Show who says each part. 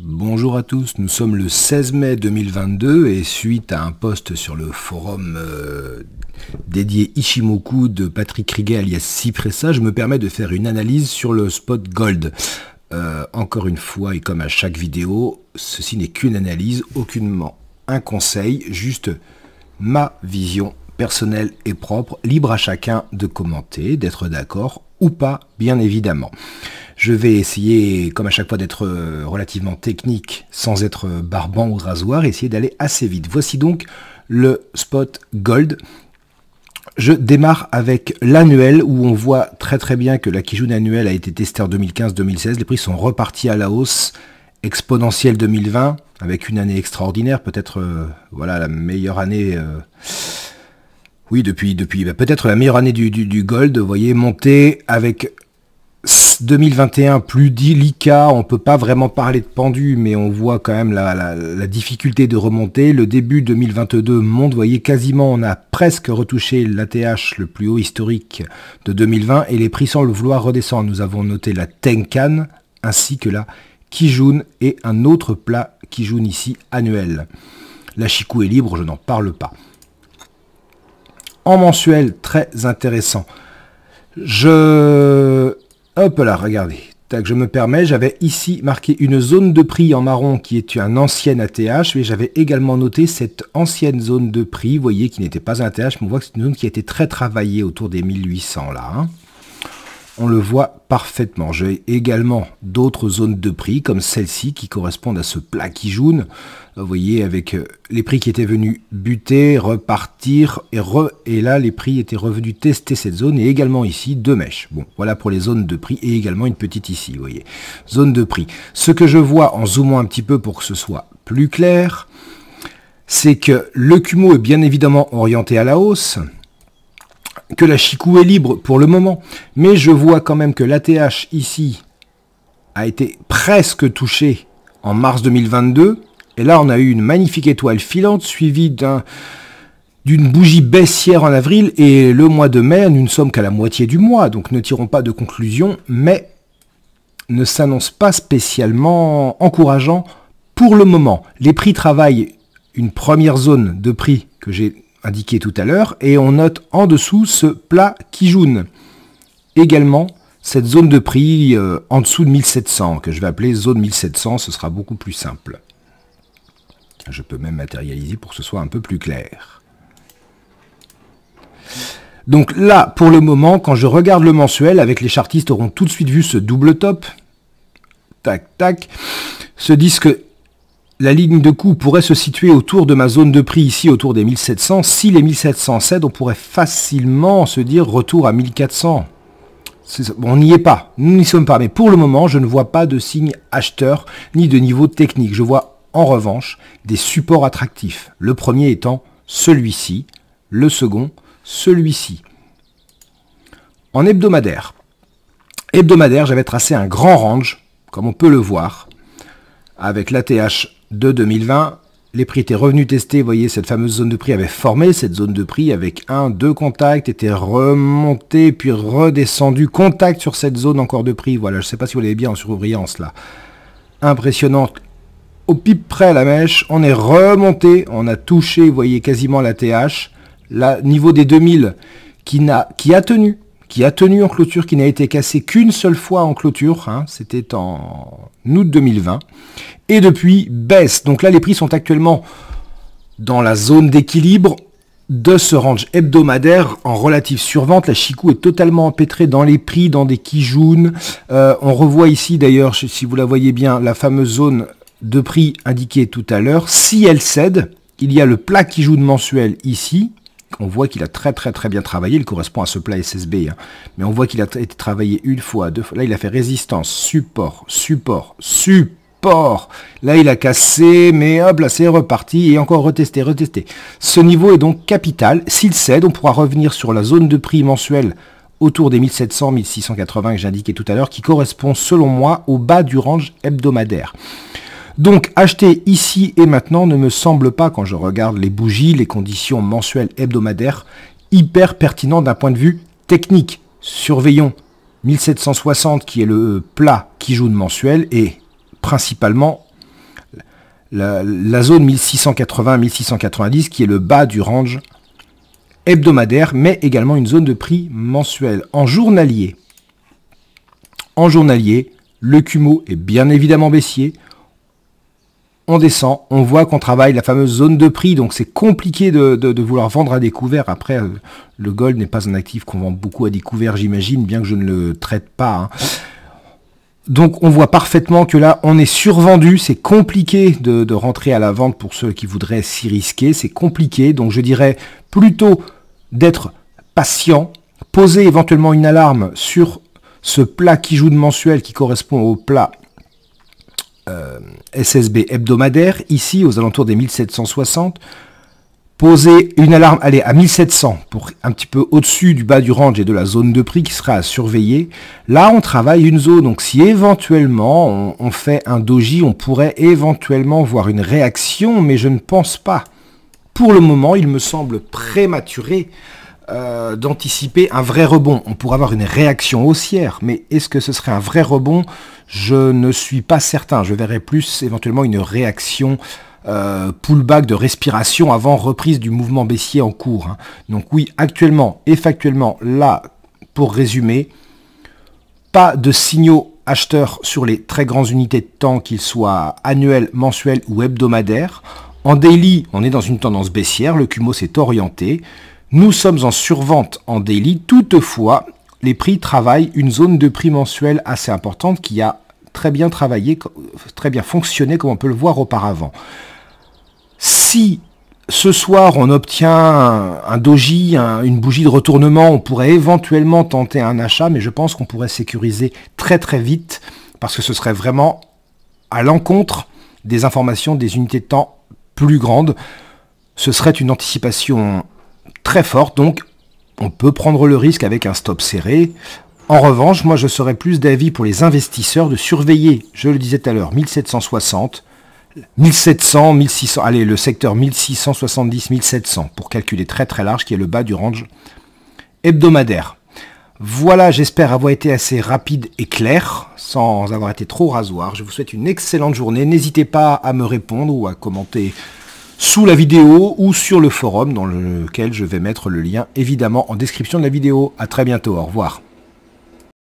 Speaker 1: Bonjour à tous, nous sommes le 16 mai 2022 et suite à un post sur le forum dédié Ishimoku de Patrick Riguet alias Cipressa, je me permets de faire une analyse sur le spot Gold. Encore une fois et comme à chaque vidéo, ceci n'est qu'une analyse, aucunement un conseil, juste ma vision personnelle et propre, libre à chacun de commenter, d'être d'accord ou pas, bien évidemment. Je vais essayer, comme à chaque fois, d'être relativement technique, sans être barbant ou rasoir, et essayer d'aller assez vite. Voici donc le spot Gold. Je démarre avec l'annuel, où on voit très bien que la Kijun annuelle a été testée en 2015-2016. Les prix sont repartis à la hausse, exponentielle 2020, avec une année extraordinaire, peut-être voilà la meilleure année... oui, depuis peut-être la meilleure année du Gold, vous voyez, monter avec 2021 plus délicat, on peut pas vraiment parler de pendu, mais on voit quand même la difficulté de remonter. Le début 2022 monte, vous voyez, quasiment on a presque retouché l'ATH le plus haut historique de 2020 et les prix semblent vouloir redescendre. Nous avons noté la Tenkan ainsi que la Kijun et un autre plat Kijun ici annuel. La Chikou est libre, je n'en parle pas. En mensuel, très intéressant. Hop là, regardez. Tac, je me permets, j'avais ici marqué une zone de prix en marron qui est un ancien ATH, mais j'avais également noté cette ancienne zone de prix, vous voyez, qui n'était pas un ATH, mais on voit que c'est une zone qui a été très travaillée autour des 1800 là. Hein. On le voit parfaitement. J'ai également d'autres zones de prix, comme celle-ci, qui correspondent à ce plat Kijun. Vous voyez, avec les prix qui étaient venus buter, repartir, et là, les prix étaient revenus tester cette zone, et également ici, deux mèches. Bon, voilà pour les zones de prix, et également une petite ici, vous voyez. Zone de prix. Ce que je vois, en zoomant un petit peu pour que ce soit plus clair, c'est que le Kumo est bien évidemment orienté à la hausse, que la Chikou est libre pour le moment, mais je vois quand même que l'ATH ici a été presque touché en mars 2022, et là on a eu une magnifique étoile filante suivie d'une bougie baissière en avril, et le mois de mai, nous ne sommes qu'à la moitié du mois, donc ne tirons pas de conclusion, mais ne s'annonce pas spécialement encourageant pour le moment. Les prix travaillent une première zone de prix que j'ai indiqué tout à l'heure, et on note en dessous ce plat Kijun. Également, cette zone de prix en dessous de 1700, que je vais appeler zone 1700, ce sera beaucoup plus simple. Je peux même matérialiser pour que ce soit un peu plus clair. Donc là, pour le moment, quand je regarde le mensuel, avec les chartistes auront tout de suite vu ce double top, tac, tac, se disent que la ligne de coup pourrait se situer autour de ma zone de prix ici, autour des 1700. Si les 1700 cèdent, on pourrait facilement se dire retour à 1400. On n'y est pas, nous n'y sommes pas. Mais pour le moment, je ne vois pas de signe acheteur ni de niveau technique. Je vois en revanche des supports attractifs. Le premier étant celui-ci, le second, celui-ci. En hebdomadaire, j'avais tracé un grand range, comme on peut le voir, avec l'ATH de 2020, les prix étaient revenus tester, vous voyez, cette fameuse zone de prix avait formé, cette zone de prix avec deux contacts, était remonté, puis redescendu, contact sur cette zone encore de prix, voilà, je ne sais pas si vous l'avez bien en surbrillance là, impressionnante, au pipe près la mèche, on est remonté, on a touché, vous voyez, quasiment la TH, là, niveau des 2000, qui a tenu en clôture, qui n'a été cassé qu'une seule fois en clôture, hein, c'était en août 2020, et depuis baisse. Donc là, les prix sont actuellement dans la zone d'équilibre de ce range hebdomadaire en relative survente. La Chikou est totalement empêtrée dans les prix, dans des Kijun. On revoit ici d'ailleurs, si vous la voyez bien, la fameuse zone de prix indiquée tout à l'heure. Si elle cède, il y a le plat Kijun mensuel ici. On voit qu'il a très bien travaillé, il correspond à ce plat SSB, hein. Mais on voit qu'il a été travaillé une fois, deux fois, là il a fait résistance, support, là il a cassé, mais hop là c'est reparti, et encore retesté. Ce niveau est donc capital, s'il cède, on pourra revenir sur la zone de prix mensuelle autour des 1700, 1680 que j'indiquais tout à l'heure, qui correspond selon moi au bas du range hebdomadaire. Donc, acheter ici et maintenant ne me semble pas, quand je regarde les bougies, les conditions mensuelles hebdomadaires, hyper pertinent d'un point de vue technique. Surveillons 1760 qui est le plat Kijun mensuel et principalement la zone 1680-1690 qui est le bas du range hebdomadaire, mais également une zone de prix mensuelle. En journalier, le Kumo est bien évidemment baissier. On descend, on voit qu'on travaille la fameuse zone de prix, donc c'est compliqué de vouloir vendre à découvert. Après, le gold n'est pas un actif qu'on vend beaucoup à découvert, j'imagine, bien que je ne le traite pas, hein. Donc on voit parfaitement que là, on est survendu, c'est compliqué de rentrer à la vente pour ceux qui voudraient s'y risquer, c'est compliqué, donc je dirais plutôt d'être patient, poser éventuellement une alarme sur ce plat qui joue de mensuel qui correspond au plat SSB hebdomadaire, ici aux alentours des 1760, poser une alarme, allez, à 1700, pour un petit peu au-dessus du bas du range et de la zone de prix qui sera à surveiller. Là, on travaille une zone, donc si éventuellement on fait un doji, on pourrait éventuellement voir une réaction, mais je ne pense pas. Pour le moment, il me semble prématuré d'anticiper un vrai rebond. On pourrait avoir une réaction haussière, mais est-ce que ce serait un vrai rebond? Je ne suis pas certain. Je verrais plus éventuellement une réaction pullback de respiration avant reprise du mouvement baissier en cours, hein. Donc oui, actuellement et factuellement, là, pour résumer, pas de signaux acheteurs sur les très grandes unités de temps, qu'ils soient annuels, mensuels ou hebdomadaires. En daily, on est dans une tendance baissière, le Kumo s'est orienté. Nous sommes en survente en daily, toutefois, les prix travaillent une zone de prix mensuelle assez importante qui a très bien travaillé, très bien fonctionné comme on peut le voir auparavant. Si ce soir on obtient un doji, une bougie de retournement, on pourrait éventuellement tenter un achat, mais je pense qu'on pourrait sécuriser très très vite parce que ce serait vraiment à l'encontre des informations des unités de temps plus grandes. Ce serait une anticipation très forte, donc on peut prendre le risque avec un stop serré. En revanche, moi je serais plus d'avis pour les investisseurs de surveiller, je le disais tout à l'heure, 1760, 1700, 1600, allez, le secteur 1670, 1700 pour calculer très très large qui est le bas du range hebdomadaire. Voilà, j'espère avoir été assez rapide et clair, sans avoir été trop rasoir. Je vous souhaite une excellente journée. N'hésitez pas à me répondre ou à commenter sous la vidéo ou sur le forum dans lequel je vais mettre le lien évidemment en description de la vidéo. À très bientôt, au revoir.